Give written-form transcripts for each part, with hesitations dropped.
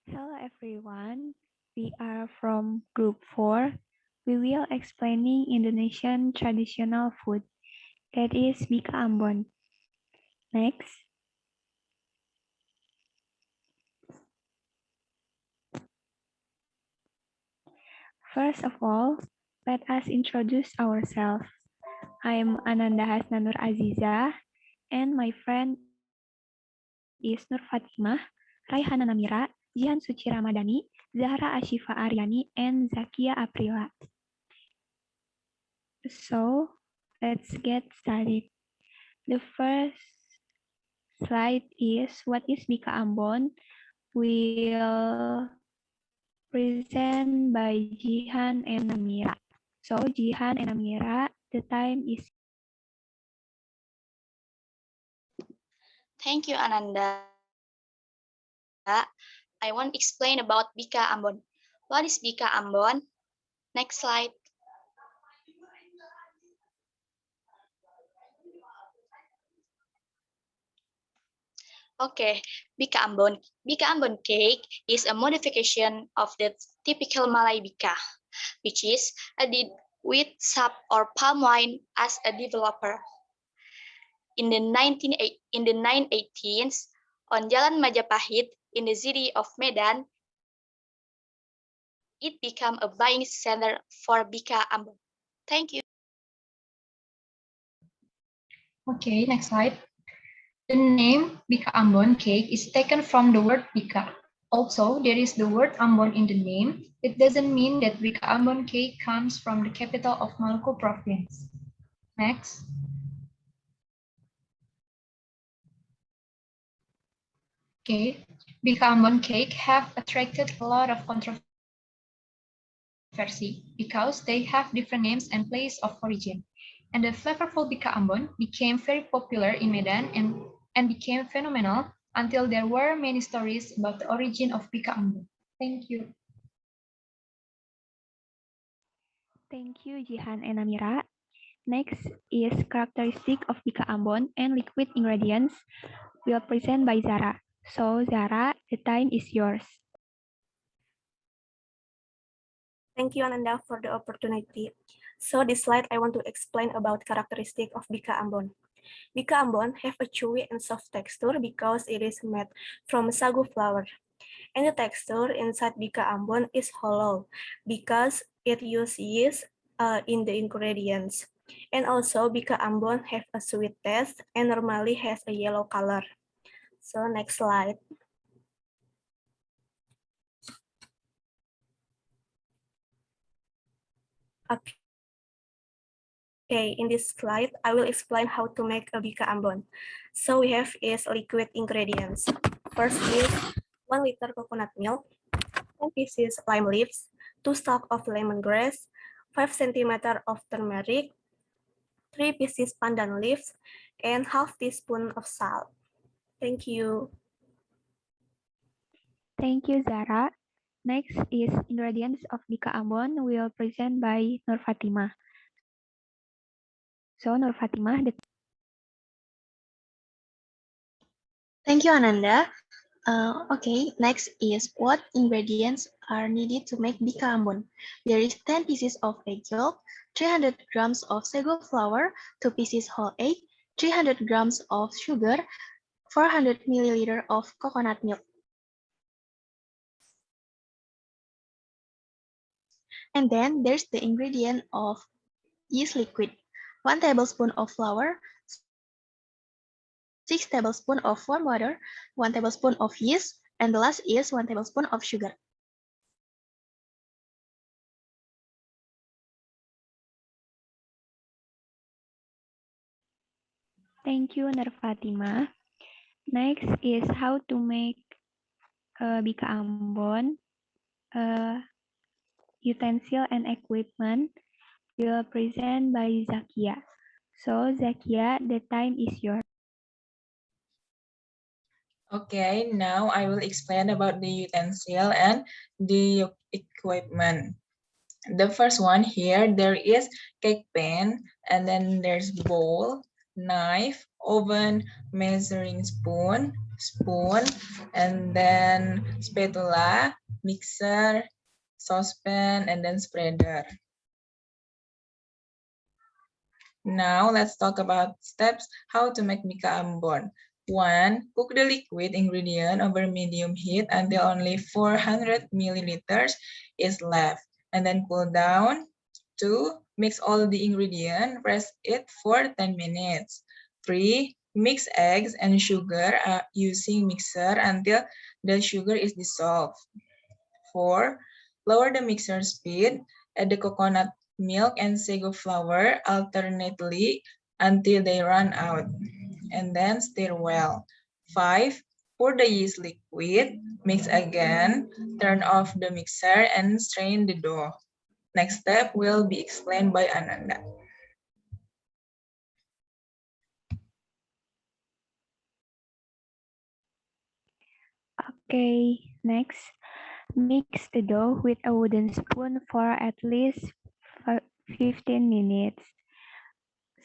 Hello everyone, we are from group 4. We will explaining Indonesian traditional food, that is Bika Ambon. Next. First of all, let us introduce ourselves. I am Ananda Hasna Aziza, and my friend is Nurfathimah, Raihana Namira, Jihan Suci Ramadhani, Zahra Assyifa Ariani, and Zakiya Aprila. So, let's get started. The first slide is what is Bika Ambon. Will present by Jihan and Namira. So Jihan and Namira, the time is yours. Thank you, Ananda. I want to explain about Bika Ambon. What is Bika Ambon? Next slide. Okay, Bika Ambon. Bika Ambon cake is a modification of the typical Malay Bika, which is added with sap or palm wine as a developer. In the 918s, on Jalan Majapahit in the city of Medan, it became a buying center for Bika Ambon. Thank you. Okay, next slide. The name Bika Ambon cake is taken from the word Bika. Also, there is the word Ambon in the name. It doesn't mean that Bika Ambon cake comes from the capital of Maluku province. Next. Okay, Bika Ambon cake have attracted a lot of controversy because they have different names and place of origin. And the flavorful Bika Ambon became very popular in Medan and became phenomenal until there were many stories about the origin of Bika Ambon. Thank you. Thank you, Jihan and Namira. Next is characteristic of Bika Ambon and liquid ingredients will present by Zahra. So Zahra, the time is yours. Thank you, Ananda, for the opportunity. So this slide, I want to explain about characteristic of Bika Ambon. Bika Ambon have a chewy and soft texture because it is made from sagu flour. And the texture inside Bika Ambon is hollow because it uses yeast in the ingredients. And also Bika Ambon have a sweet taste and normally has a yellow color. So next slide. Okay, in this slide, I will explain how to make a Bika Ambon. So we have is liquid ingredients. First is 1 liter coconut milk, 10 pieces lime leaves, 2 stalks of lemongrass, 5 cm of turmeric, 3 pieces pandan leaves, and half teaspoon of salt. Thank you. Thank you, Zahra. Next is ingredients of Bika Ambon will present by Nurfathimah. So Nurfathimah, the Thank you, Ananda. Okay, next is what ingredients are needed to make Bika Ambon. There is 10 pieces of egg yolk, 300 grams of sago flour, 2 pieces whole egg, 300 grams of sugar, 400 milliliter of coconut milk. And then there's the ingredient of yeast liquid, 1 tablespoon of flour, 6 tablespoons of warm water, 1 tablespoon of yeast, and the last is 1 tablespoon of sugar. Thank you, Nurfathimah. Next is how to make Bika Ambon. Utensil and equipment will present by Zakiya. So Zakiya, the time is yours. Okay, now I will explain about the utensil and the equipment. The first one here, there is cake pan, and then there's bowl, knife, oven, measuring spoon, and then spatula, mixer, saucepan, and then spreader. Now let's talk about steps how to make Mika Ambon. 1. Cook the liquid ingredient over medium heat until only 400 milliliters is left, and then cool down. 2. Mix all the ingredient, rest it for 10 minutes. 3. Mix eggs and sugar using mixer until the sugar is dissolved. 4. Lower the mixer speed, add the coconut milk and sago flour alternately until they run out, and then stir well. 5. Pour the yeast liquid, mix again, turn off the mixer and strain the dough. Next step will be explained by Ananda. Okay, next, mix the dough with a wooden spoon for at least 15 minutes.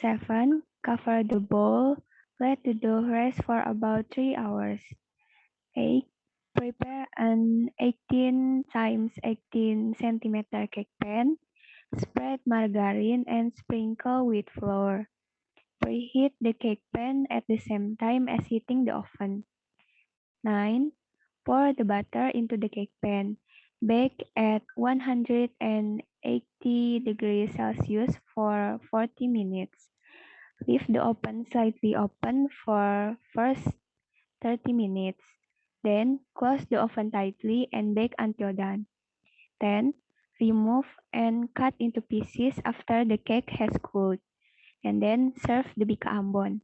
7. Cover the bowl. Let the dough rest for about 3 hours. 8. Prepare an 18 times 18 centimeter cake pan. Spread margarine and sprinkle with flour. Preheat the cake pan at the same time as heating the oven. 9. Pour the butter into the cake pan. Bake at 180 degrees Celsius for 40 minutes. Leave the oven slightly open for first 30 minutes. Then close the oven tightly and bake until done. 10. Remove and cut into pieces after the cake has cooled. And then serve the bika ambon.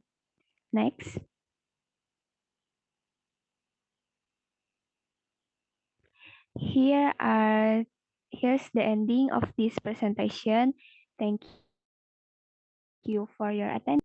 Next. Here's the ending of this presentation. Thank you for your attention.